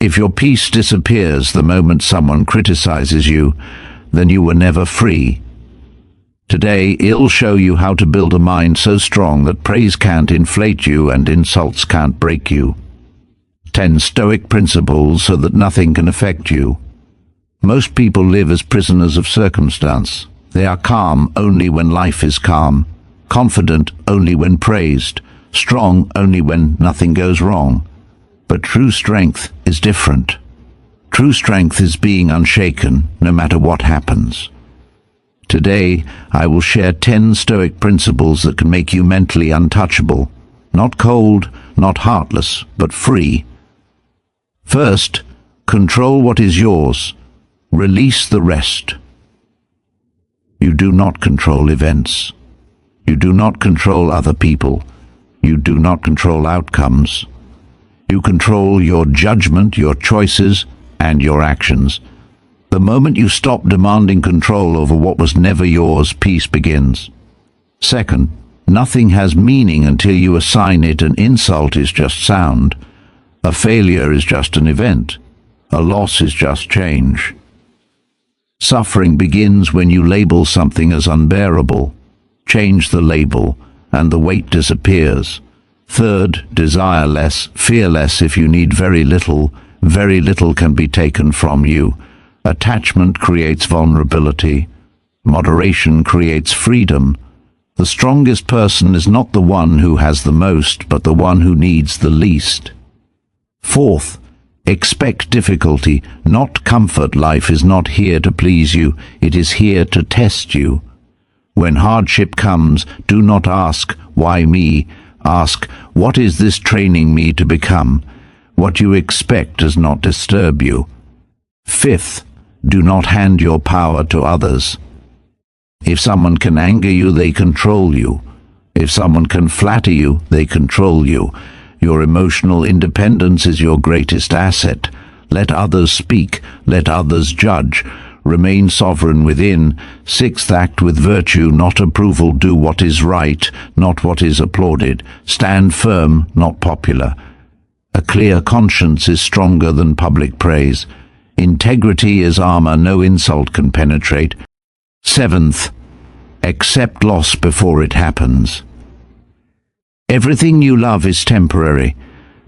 If your peace disappears the moment someone criticizes you, then you were never free. Today, I'll show you how to build a mind so strong that praise can't inflate you and insults can't break you. 10 Stoic principles so that nothing can affect you. Most people live as prisoners of circumstance. They are calm only when life is calm, confident only when praised, strong only when nothing goes wrong. But true strength is different. True strength is being unshaken no matter what happens. Today, I will share 10 Stoic principles that can make you mentally untouchable, not cold, not heartless, but free. First, control what is yours. Release the rest. You do not control events. You do not control other people. You do not control outcomes. You control your judgment, your choices, and your actions. The moment you stop demanding control over what was never yours, peace begins. Second, nothing has meaning until you assign it. An insult is just sound. A failure is just an event. A loss is just change. Suffering begins when you label something as unbearable. Change the label, and the weight disappears. Third, desire less, fear less. If you need very little can be taken from you. Attachment creates vulnerability. Moderation creates freedom. The strongest person is not the one who has the most, but the one who needs the least. Fourth, expect difficulty, not comfort. Life is not here to please you, it is here to test you. When hardship comes, do not ask, why me? Ask, what is this training me to become? What you expect does not disturb you. Fifth, do not hand your power to others. If someone can anger you, they control you. If someone can flatter you, they control you. Your emotional independence is your greatest asset. Let others speak, let others judge. Remain sovereign within. Sixth, act with virtue, not approval. Do what is right, not what is applauded. Stand firm, not popular. A clear conscience is stronger than public praise. Integrity is armor no insult can penetrate. Seventh, accept loss before it happens. Everything you love is temporary.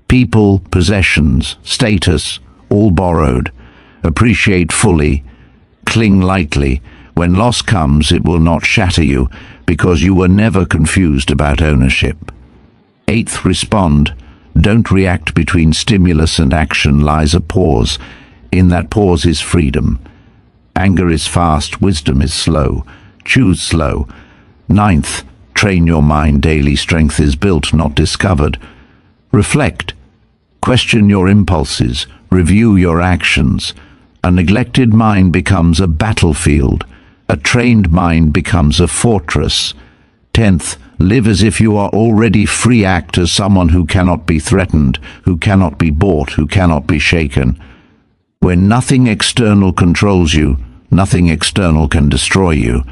People, possessions, status, all borrowed. Appreciate fully. Cling lightly. When loss comes, it will not shatter you, because you were never confused about ownership. Eighth, respond. Don't react. Between stimulus and action lies a pause. In that pause is freedom. Anger is fast, wisdom is slow. Choose slow. Ninth, train your mind daily. Strength is built, not discovered. Reflect. Question your impulses. Review your actions. A neglected mind becomes a battlefield. A trained mind becomes a fortress. 10th, live as if you are already free. Act as someone who cannot be threatened, who cannot be bought, who cannot be shaken. When nothing external controls you, nothing external can destroy you.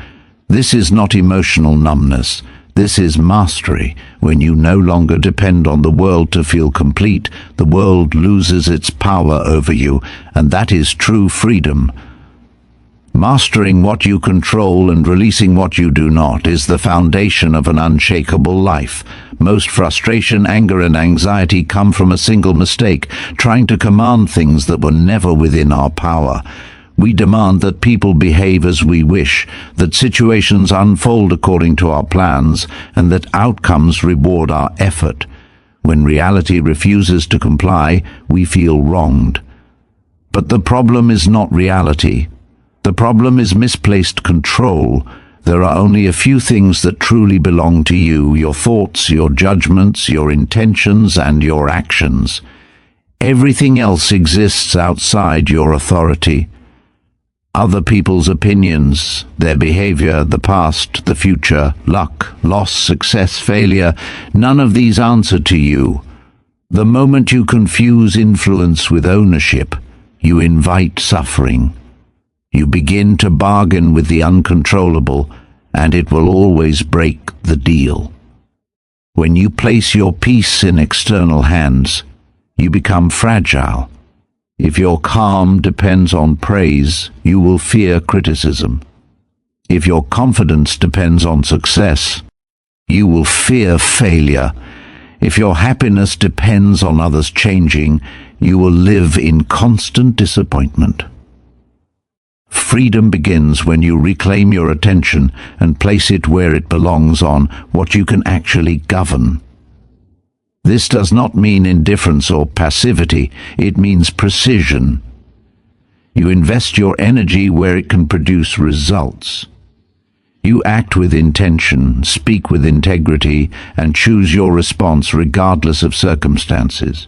This is not emotional numbness. This is mastery. When you no longer depend on the world to feel complete, the world loses its power over you, and that is true freedom. Mastering what you control and releasing what you do not is the foundation of an unshakable life. Most frustration, anger, and anxiety come from a single mistake, trying to command things that were never within our power. We demand that people behave as we wish, that situations unfold according to our plans, and that outcomes reward our effort. When reality refuses to comply, we feel wronged. But the problem is not reality. The problem is misplaced control. There are only a few things that truly belong to you: your thoughts, your judgments, your intentions, and your actions. Everything else exists outside your authority. Other people's opinions, their behavior, the past, the future, luck, loss, success, failure, none of these answer to you. The moment you confuse influence with ownership, you invite suffering. You begin to bargain with the uncontrollable, and it will always break the deal. When you place your peace in external hands, you become fragile. If your calm depends on praise, you will fear criticism. If your confidence depends on success, you will fear failure. If your happiness depends on others changing, you will live in constant disappointment. Freedom begins when you reclaim your attention and place it where it belongs, on what you can actually govern. This does not mean indifference or passivity, it means precision. You invest your energy where it can produce results. You act with intention, speak with integrity, and choose your response regardless of circumstances.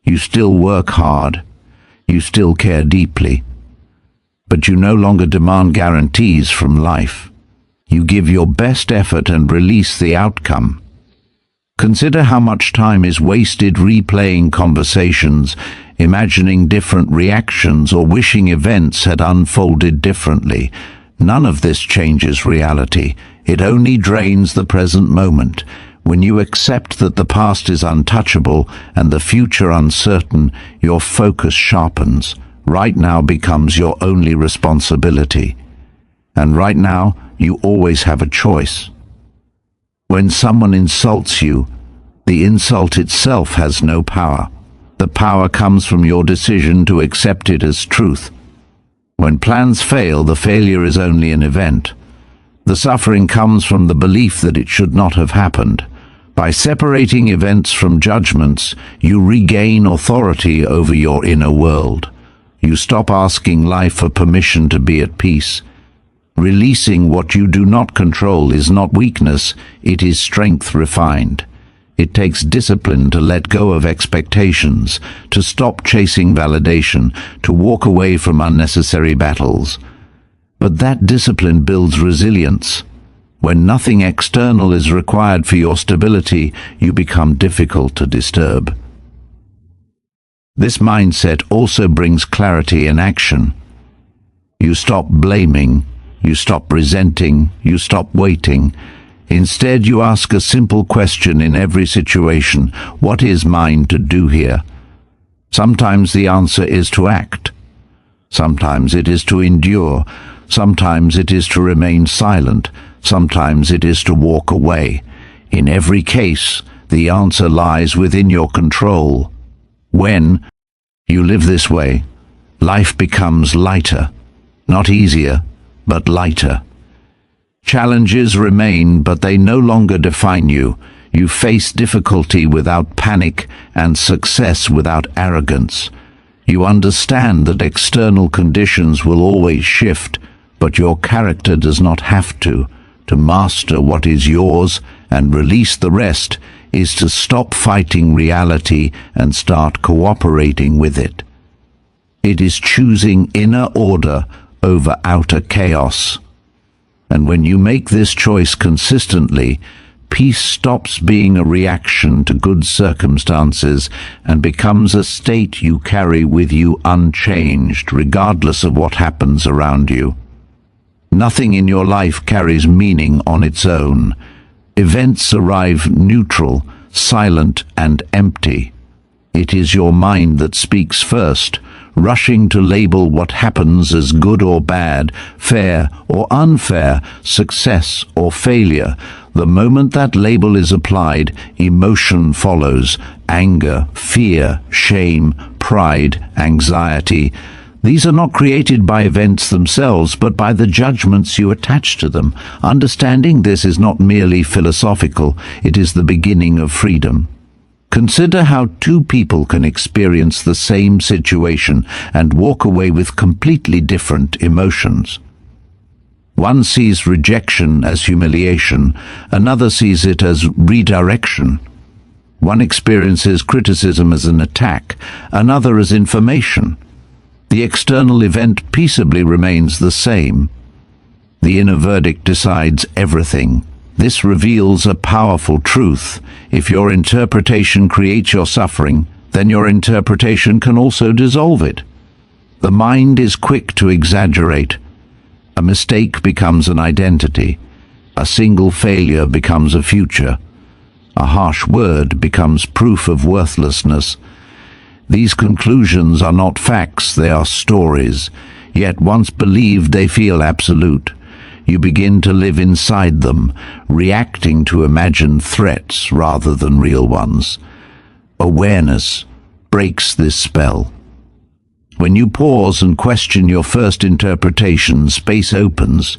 You still work hard, you still care deeply, but you no longer demand guarantees from life. You give your best effort and release the outcome. Consider how much time is wasted replaying conversations, imagining different reactions, or wishing events had unfolded differently. None of this changes reality. It only drains the present moment. When you accept that the past is untouchable and the future uncertain, your focus sharpens. Right now becomes your only responsibility. And right now, you always have a choice. When someone insults you, the insult itself has no power. The power comes from your decision to accept it as truth. When plans fail, the failure is only an event. The suffering comes from the belief that it should not have happened. By separating events from judgments, you regain authority over your inner world. You stop asking life for permission to be at peace. Releasing what you do not control is not weakness, it is strength refined. It takes discipline to let go of expectations, to stop chasing validation, to walk away from unnecessary battles. But that discipline builds resilience. When nothing external is required for your stability, you become difficult to disturb. This mindset also brings clarity in action. You stop blaming, you stop resenting, you stop waiting. Instead, you ask a simple question in every situation: what is mine to do here? Sometimes the answer is to act. Sometimes it is to endure. Sometimes it is to remain silent. Sometimes it is to walk away. In every case, the answer lies within your control. When you live this way, life becomes lighter, not easier, but lighter. Challenges remain, but they no longer define you. You face difficulty without panic and success without arrogance. You understand that external conditions will always shift, but your character does not have to. To master what is yours and release the rest is to stop fighting reality and start cooperating with it. It is choosing inner order over outer chaos. And when you make this choice consistently, peace stops being a reaction to good circumstances and becomes a state you carry with you unchanged, regardless of what happens around you. Nothing in your life carries meaning on its own. Events arrive neutral, silent, and empty. It is your mind that speaks first, rushing to label what happens as good or bad, fair or unfair, success or failure. The moment that label is applied, emotion follows: anger, fear, shame, pride, anxiety. These are not created by events themselves, but by the judgments you attach to them. Understanding this is not merely philosophical, it is the beginning of freedom. Consider how two people can experience the same situation and walk away with completely different emotions. One sees rejection as humiliation, another sees it as redirection. One experiences criticism as an attack, another as information. The external event peaceably remains the same. The inner verdict decides everything. This reveals a powerful truth. If your interpretation creates your suffering, then your interpretation can also dissolve it. The mind is quick to exaggerate. A mistake becomes an identity. A single failure becomes a future. A harsh word becomes proof of worthlessness. These conclusions are not facts, they are stories, yet once believed they feel absolute. You begin to live inside them, reacting to imagined threats rather than real ones. Awareness breaks this spell. When you pause and question your first interpretation, space opens.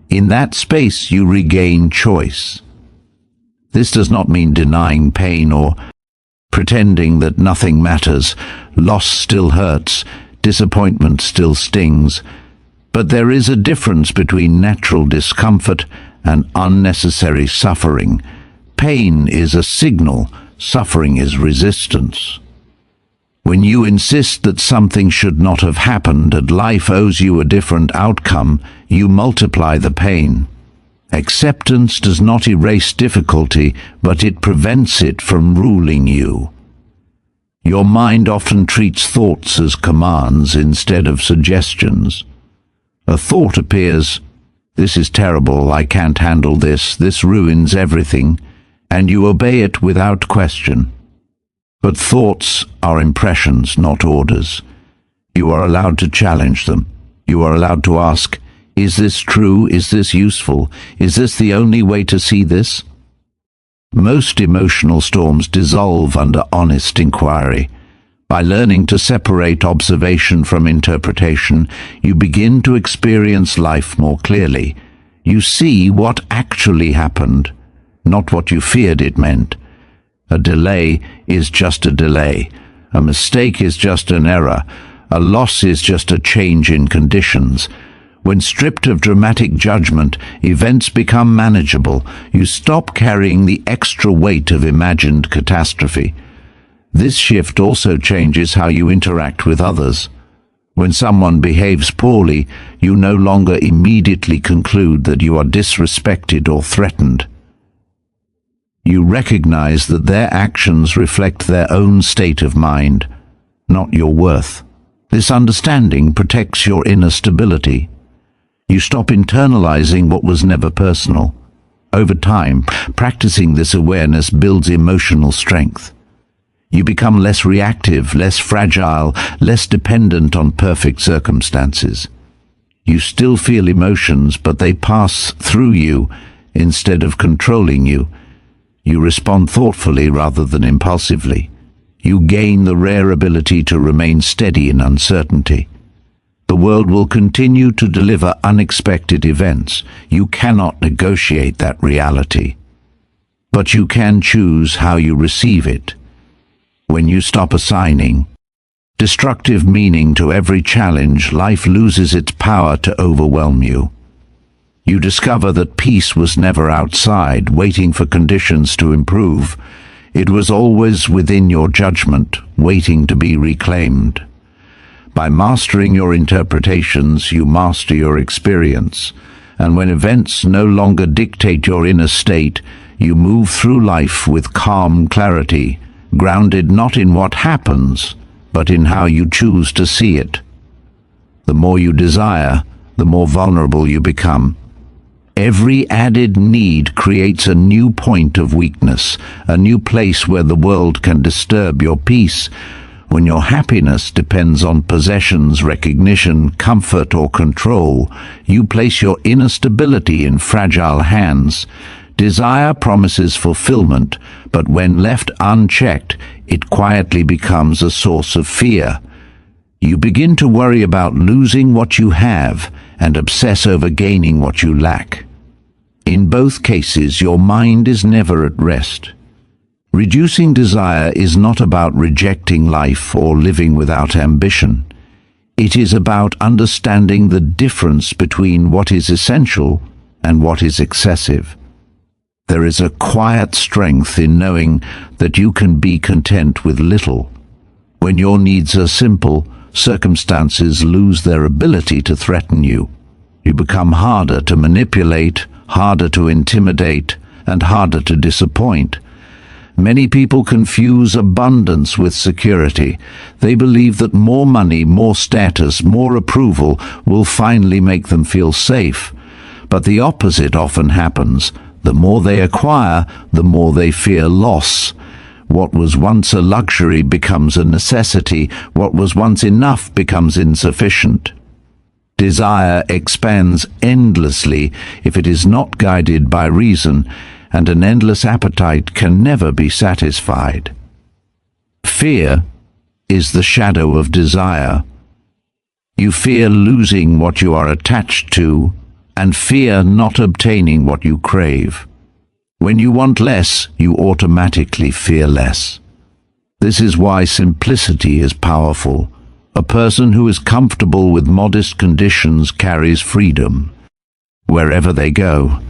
In that space you regain choice. This does not mean denying pain or pretending that nothing matters. Loss still hurts, disappointment still stings. But there is a difference between natural discomfort and unnecessary suffering. Pain is a signal, suffering is resistance. When you insist that something should not have happened and life owes you a different outcome, you multiply the pain. Acceptance does not erase difficulty, but it prevents it from ruling you. Your mind often treats thoughts as commands instead of suggestions. A thought appears, "This is terrible, I can't handle this ruins everything," and you obey it without question. But thoughts are impressions, not orders. You are allowed to challenge them. You are allowed to ask, is this true? Is this useful? Is this the only way to see this? Most emotional storms dissolve under honest inquiry. By learning to separate observation from interpretation, you begin to experience life more clearly. You see what actually happened, not what you feared it meant. A delay is just a delay. A mistake is just an error. A loss is just a change in conditions. When stripped of dramatic judgment, events become manageable. You stop carrying the extra weight of imagined catastrophe. This shift also changes how you interact with others. When someone behaves poorly, you no longer immediately conclude that you are disrespected or threatened. You recognize that their actions reflect their own state of mind, not your worth. This understanding protects your inner stability. You stop internalizing what was never personal. Over time, practicing this awareness builds emotional strength. You become less reactive, less fragile, less dependent on perfect circumstances. You still feel emotions, but they pass through you instead of controlling you. You respond thoughtfully rather than impulsively. You gain the rare ability to remain steady in uncertainty. The world will continue to deliver unexpected events. You cannot negotiate that reality. But you can choose how you receive it. When you stop assigning destructive meaning to every challenge, life loses its power to overwhelm you. You discover that peace was never outside, waiting for conditions to improve. It was always within your judgment, waiting to be reclaimed. By mastering your interpretations, you master your experience. And when events no longer dictate your inner state, you move through life with calm clarity, grounded not in what happens, but in how you choose to see it. The more you desire, the more vulnerable you become. Every added need creates a new point of weakness, a new place where the world can disturb your peace. When your happiness depends on possessions, recognition, comfort, or control, you place your inner stability in fragile hands. Desire promises fulfillment, but when left unchecked, it quietly becomes a source of fear. You begin to worry about losing what you have and obsess over gaining what you lack. In both cases, your mind is never at rest. Reducing desire is not about rejecting life or living without ambition. It is about understanding the difference between what is essential and what is excessive. There is a quiet strength in knowing that you can be content with little. When your needs are simple, circumstances lose their ability to threaten you. You become harder to manipulate, harder to intimidate, and harder to disappoint. Many people confuse abundance with security. They believe that more money, more status, more approval will finally make them feel safe. But the opposite often happens. The more they acquire, the more they fear loss. What was once a luxury becomes a necessity. What was once enough becomes insufficient. Desire expands endlessly if it is not guided by reason, and an endless appetite can never be satisfied. Fear is the shadow of desire. You fear losing what you are attached to, and fear not obtaining what you crave. When you want less, you automatically fear less. This is why simplicity is powerful. A person who is comfortable with modest conditions carries freedom wherever they go.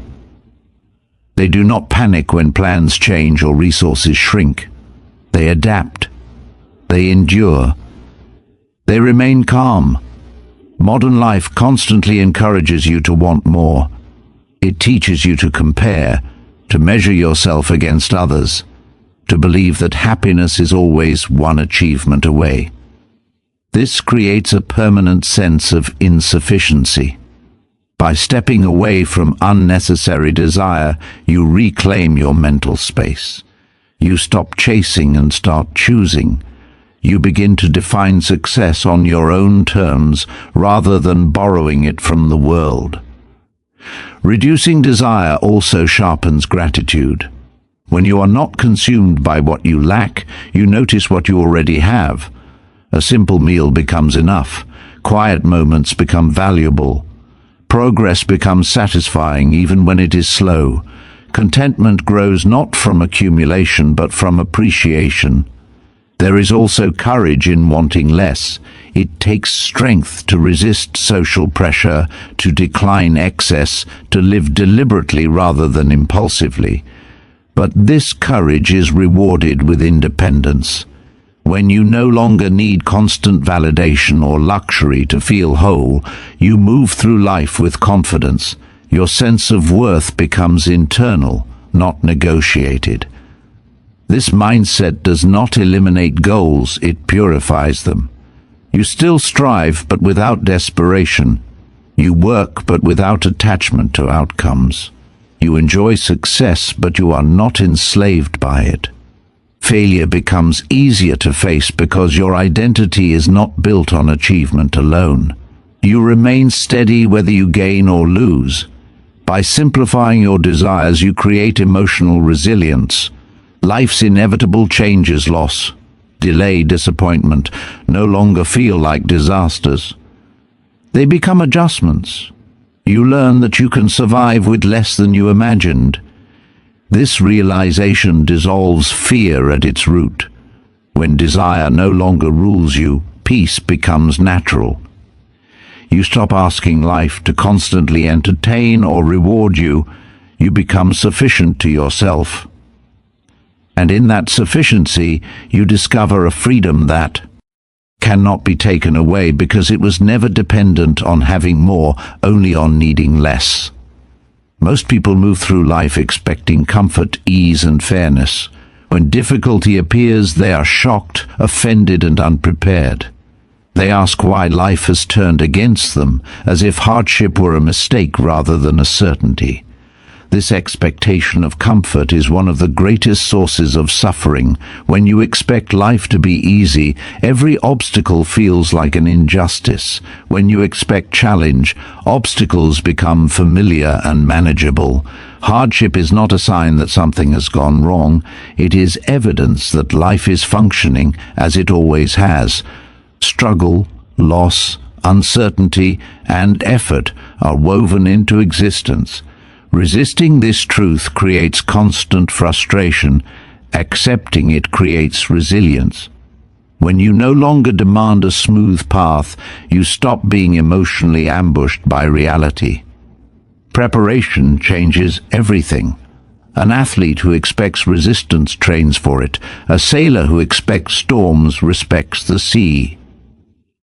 They do not panic when plans change or resources shrink. They adapt. They endure. They remain calm. Modern life constantly encourages you to want more. It teaches you to compare, to measure yourself against others, to believe that happiness is always one achievement away. This creates a permanent sense of insufficiency. By stepping away from unnecessary desire, you reclaim your mental space. You stop chasing and start choosing. You begin to define success on your own terms rather than borrowing it from the world. Reducing desire also sharpens gratitude. When you are not consumed by what you lack, you notice what you already have. A simple meal becomes enough. Quiet moments become valuable. Progress becomes satisfying even when it is slow. Contentment grows not from accumulation but from appreciation. There is also courage in wanting less. It takes strength to resist social pressure, to decline excess, to live deliberately rather than impulsively. But this courage is rewarded with independence. When you no longer need constant validation or luxury to feel whole, you move through life with confidence. Your sense of worth becomes internal, not negotiated. This mindset does not eliminate goals, it purifies them. You still strive, but without desperation. You work, but without attachment to outcomes. You enjoy success, but you are not enslaved by it. Failure becomes easier to face because your identity is not built on achievement alone. You remain steady whether you gain or lose. By simplifying your desires, you create emotional resilience. Life's inevitable changes, loss, delay, disappointment, no longer feel like disasters. They become adjustments. You learn that you can survive with less than you imagined. This realization dissolves fear at its root. When desire no longer rules you, peace becomes natural. You stop asking life to constantly entertain or reward you. You become sufficient to yourself. And in that sufficiency, you discover a freedom that cannot be taken away because it was never dependent on having more, only on needing less. Most people move through life expecting comfort, ease, and fairness. When difficulty appears, they are shocked, offended, and unprepared. They ask why life has turned against them, as if hardship were a mistake rather than a certainty. This expectation of comfort is one of the greatest sources of suffering. When you expect life to be easy, every obstacle feels like an injustice. When you expect challenge, obstacles become familiar and manageable. Hardship is not a sign that something has gone wrong. It is evidence that life is functioning as it always has. Struggle, loss, uncertainty, and effort are woven into existence. Resisting this truth creates constant frustration. Accepting it creates resilience. When you no longer demand a smooth path, you stop being emotionally ambushed by reality. Preparation changes everything. An athlete who expects resistance trains for it. A sailor who expects storms respects the sea.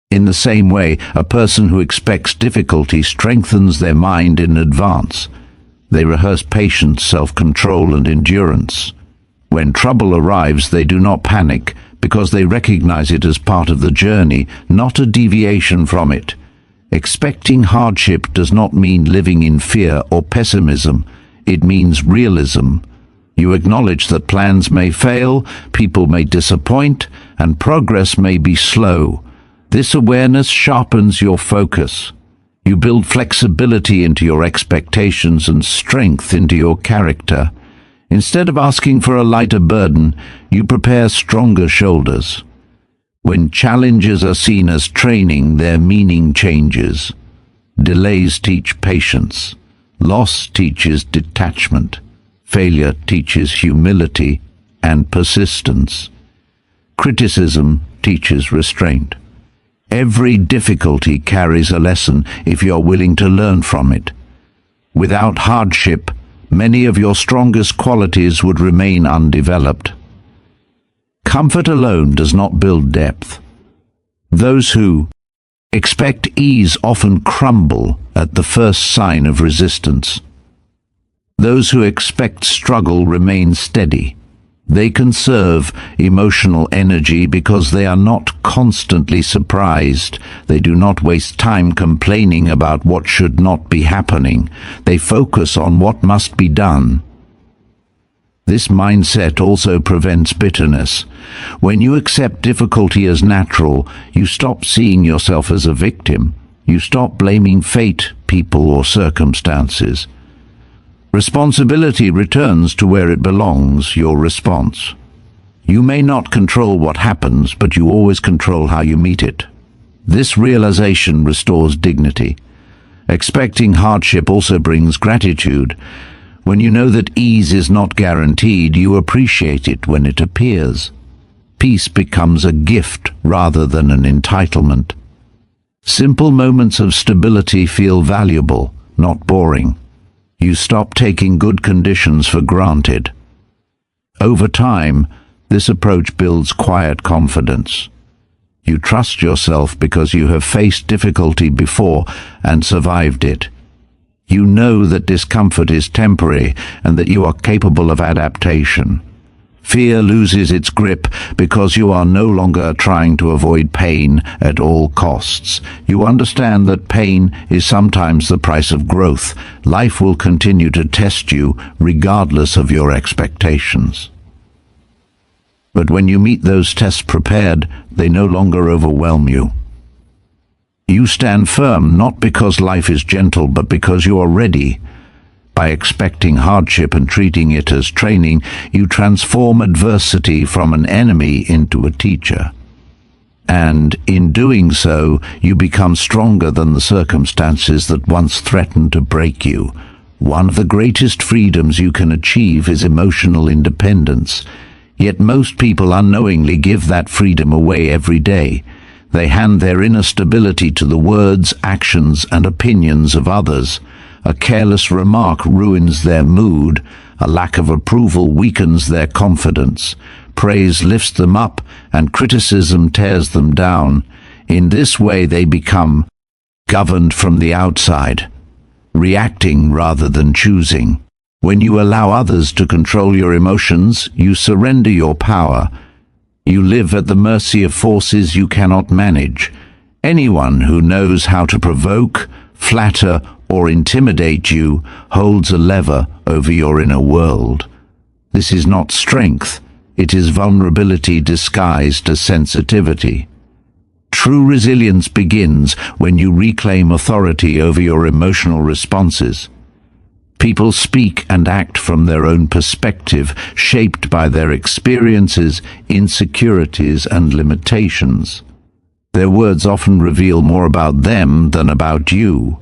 In the same way, a person who expects difficulty strengthens their mind in advance. They rehearse patience, self-control, and endurance. When trouble arrives, they do not panic because they recognize it as part of the journey, not a deviation from it. Expecting hardship does not mean living in fear or pessimism. It means realism. You acknowledge that plans may fail, people may disappoint, and progress may be slow. This awareness sharpens your focus. You build flexibility into your expectations and strength into your character. Instead of asking for a lighter burden, you prepare stronger shoulders. When challenges are seen as training, their meaning changes. Delays teach patience. Loss teaches detachment. Failure teaches humility and persistence. Criticism teaches restraint. Every difficulty carries a lesson if you're willing to learn from it. Without hardship, many of your strongest qualities would remain undeveloped. Comfort alone does not build depth. Those who expect ease often crumble at the first sign of resistance. Those who expect struggle remain steady. They conserve emotional energy because they are not constantly surprised. They do not waste time complaining about what should not be happening. They focus on what must be done. This mindset also prevents bitterness. When you accept difficulty as natural, you stop seeing yourself as a victim. You stop blaming fate, people, or circumstances. Responsibility returns to where it belongs, your response. You may not control what happens, but you always control how you meet it. This realization restores dignity. Expecting hardship also brings gratitude. When you know that ease is not guaranteed, you appreciate it when it appears. Peace becomes a gift rather than an entitlement. Simple moments of stability feel valuable, not boring. You stop taking good conditions for granted. Over time, this approach builds quiet confidence. You trust yourself because you have faced difficulty before and survived it. You know that discomfort is temporary and that you are capable of adaptation. Fear loses its grip because you are no longer trying to avoid pain at all costs. You understand that pain is sometimes the price of growth. Life will continue to test you regardless of your expectations. But when you meet those tests prepared, they no longer overwhelm you. You stand firm not because life is gentle, but because you are ready. By expecting hardship and treating it as training, you transform adversity from an enemy into a teacher. And in doing so, you become stronger than the circumstances that once threatened to break you. One of the greatest freedoms you can achieve is emotional independence. Yet most people unknowingly give that freedom away every day. They hand their inner stability to the words, actions, and opinions of others. A careless remark ruins their mood. A lack of approval weakens their confidence. Praise lifts them up, and criticism tears them down. In this way they become governed from the outside, reacting rather than choosing. When you allow others to control your emotions, you surrender your power. You live at the mercy of forces you cannot manage. Anyone who knows how to provoke, flatter, or intimidate you holds a lever over your inner world. This is not strength, it is vulnerability disguised as sensitivity. True resilience begins when you reclaim authority over your emotional responses. People speak and act from their own perspective, shaped by their experiences, insecurities, and limitations. Their words often reveal more about them than about you.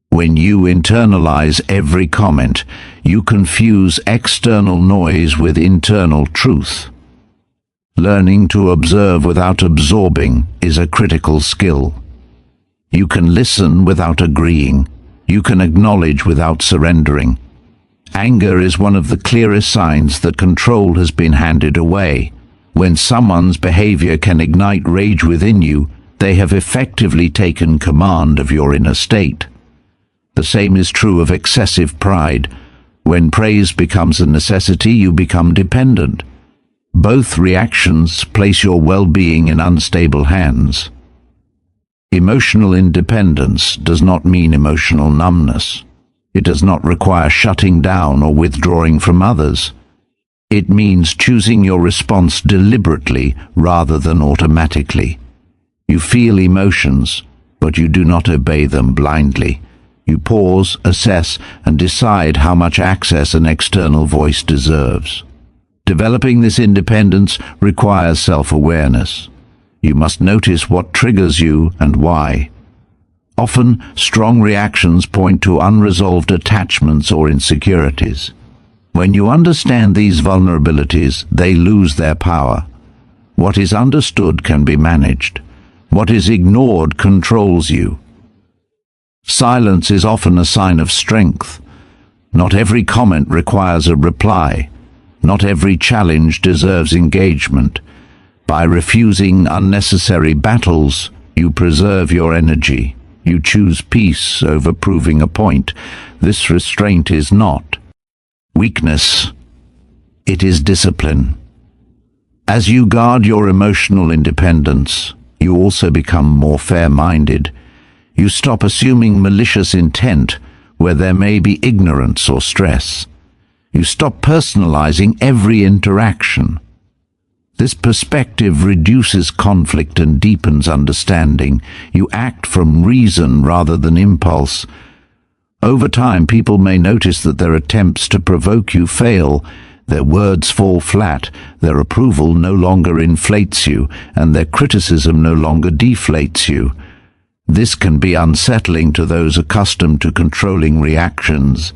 When you internalize every comment, you confuse external noise with internal truth. Learning to observe without absorbing is a critical skill. You can listen without agreeing. You can acknowledge without surrendering. Anger is one of the clearest signs that control has been handed away. When someone's behavior can ignite rage within you, they have effectively taken command of your inner state. The same is true of excessive pride. When praise becomes a necessity, you become dependent. Both reactions place your well-being in unstable hands. Emotional independence does not mean emotional numbness. It does not require shutting down or withdrawing from others. It means choosing your response deliberately rather than automatically. You feel emotions, but you do not obey them blindly. You pause, assess, and decide how much access an external voice deserves. Developing this independence requires self-awareness. You must notice what triggers you and why. Often, strong reactions point to unresolved attachments or insecurities. When you understand these vulnerabilities, they lose their power. What is understood can be managed. What is ignored controls you. Silence is often a sign of strength. Not every comment requires a reply. Not every challenge deserves engagement. By refusing unnecessary battles, you preserve your energy. You choose peace over proving a point. This restraint is not weakness. It is discipline. As you guard your emotional independence, you also become more fair-minded. You stop assuming malicious intent where there may be ignorance or stress. You stop personalizing every interaction. This perspective reduces conflict and deepens understanding. You act from reason rather than impulse. Over time, people may notice that their attempts to provoke you fail. Their words fall flat, their approval no longer inflates you, and their criticism no longer deflates you. This can be unsettling to those accustomed to controlling reactions.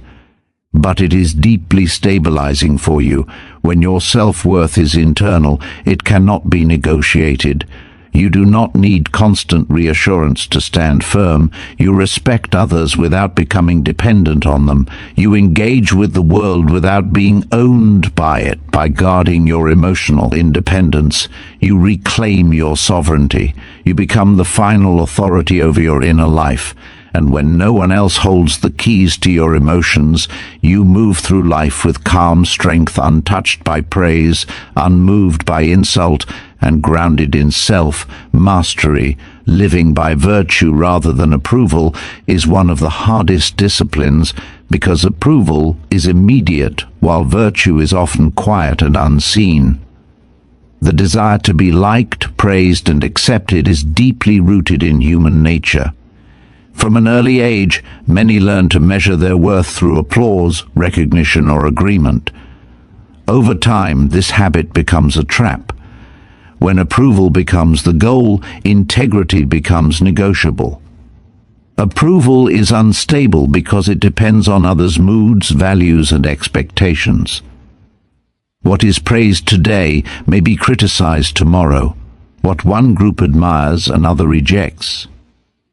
But it is deeply stabilizing for you. When your self-worth is internal, it cannot be negotiated. You do not need constant reassurance to stand firm. You respect others without becoming dependent on them. You engage with the world without being owned by it. By guarding your emotional independence, you reclaim your sovereignty. You become the final authority over your inner life. And when no one else holds the keys to your emotions, you move through life with calm strength, untouched by praise, unmoved by insult, and grounded in self-mastery. Living by virtue rather than approval is one of the hardest disciplines, because approval is immediate, while virtue is often quiet and unseen. The desire to be liked, praised, and accepted is deeply rooted in human nature. From an early age, many learn to measure their worth through applause, recognition, or agreement. Over time, this habit becomes a trap. When approval becomes the goal, integrity becomes negotiable. Approval is unstable because it depends on others' moods, values, and expectations. What is praised today may be criticized tomorrow. What one group admires, another rejects.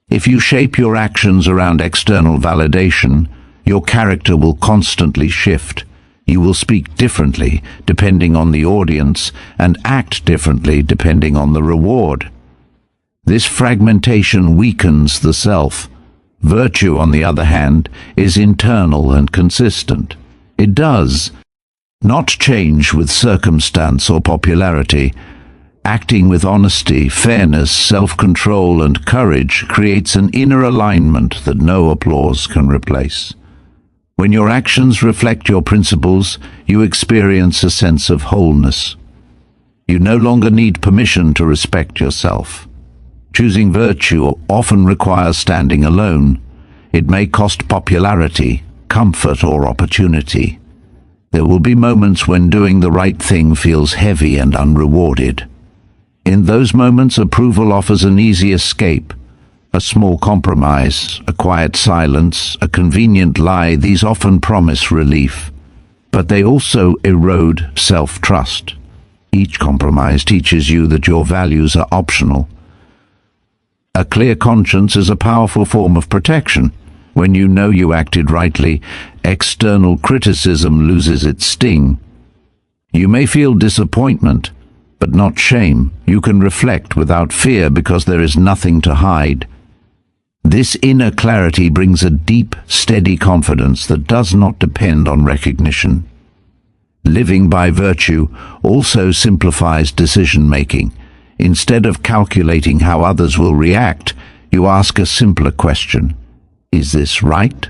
If you shape your actions around external validation, your character will constantly shift. You will speak differently depending on the audience and act differently depending on the reward. This fragmentation weakens the self. Virtue, on the other hand, is internal and consistent. It does not change with circumstance or popularity. Acting with honesty, fairness, self-control, and courage creates an inner alignment that no applause can replace. When your actions reflect your principles, you experience a sense of wholeness. You no longer need permission to respect yourself. Choosing virtue often requires standing alone. It may cost popularity, comfort, or opportunity. There will be moments when doing the right thing feels heavy and unrewarded. In those moments, approval offers an easy escape. A small compromise, a quiet silence, a convenient lie, these often promise relief. But they also erode self-trust. Each compromise teaches you that your values are optional. A clear conscience is a powerful form of protection. When you know you acted rightly, external criticism loses its sting. You may feel disappointment, but not shame. You can reflect without fear because there is nothing to hide. This inner clarity brings a deep, steady confidence that does not depend on recognition. Living by virtue also simplifies decision-making. Instead of calculating how others will react, you ask a simpler question: is this right?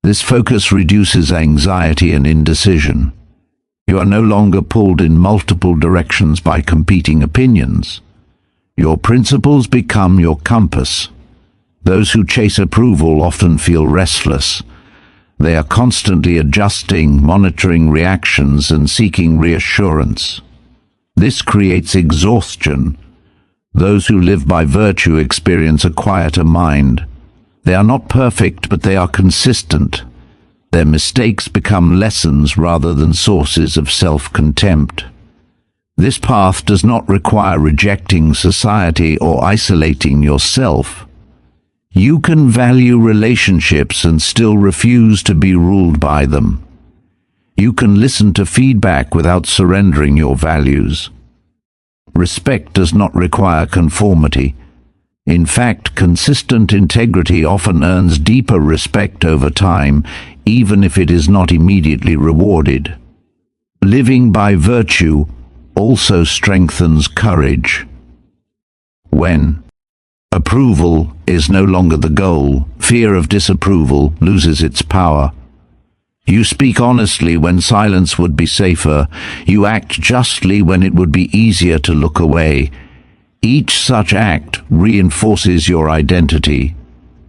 This focus reduces anxiety and indecision. You are no longer pulled in multiple directions by competing opinions. Your principles become your compass. Those who chase approval often feel restless. They are constantly adjusting, monitoring reactions, and seeking reassurance. This creates exhaustion. Those who live by virtue experience a quieter mind. They are not perfect, but they are consistent. Their mistakes become lessons rather than sources of self-contempt. This path does not require rejecting society or isolating yourself. You can value relationships and still refuse to be ruled by them. You can listen to feedback without surrendering your values. Respect does not require conformity. In fact, consistent integrity often earns deeper respect over time, even if it is not immediately rewarded. Living by virtue also strengthens courage. When approval is no longer the goal, fear of disapproval loses its power. You speak honestly when silence would be safer. You act justly when it would be easier to look away. Each such act reinforces your identity.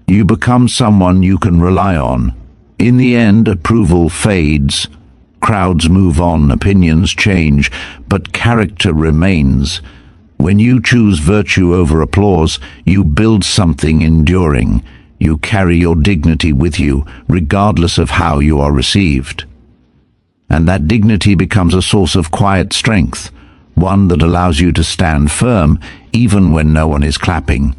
You become someone you can rely on. In the end, approval fades. Crowds move on, opinions change, but character remains. When you choose virtue over applause, you build something enduring. You carry your dignity with you, regardless of how you are received. And that dignity becomes a source of quiet strength, one that allows you to stand firm even when no one is clapping.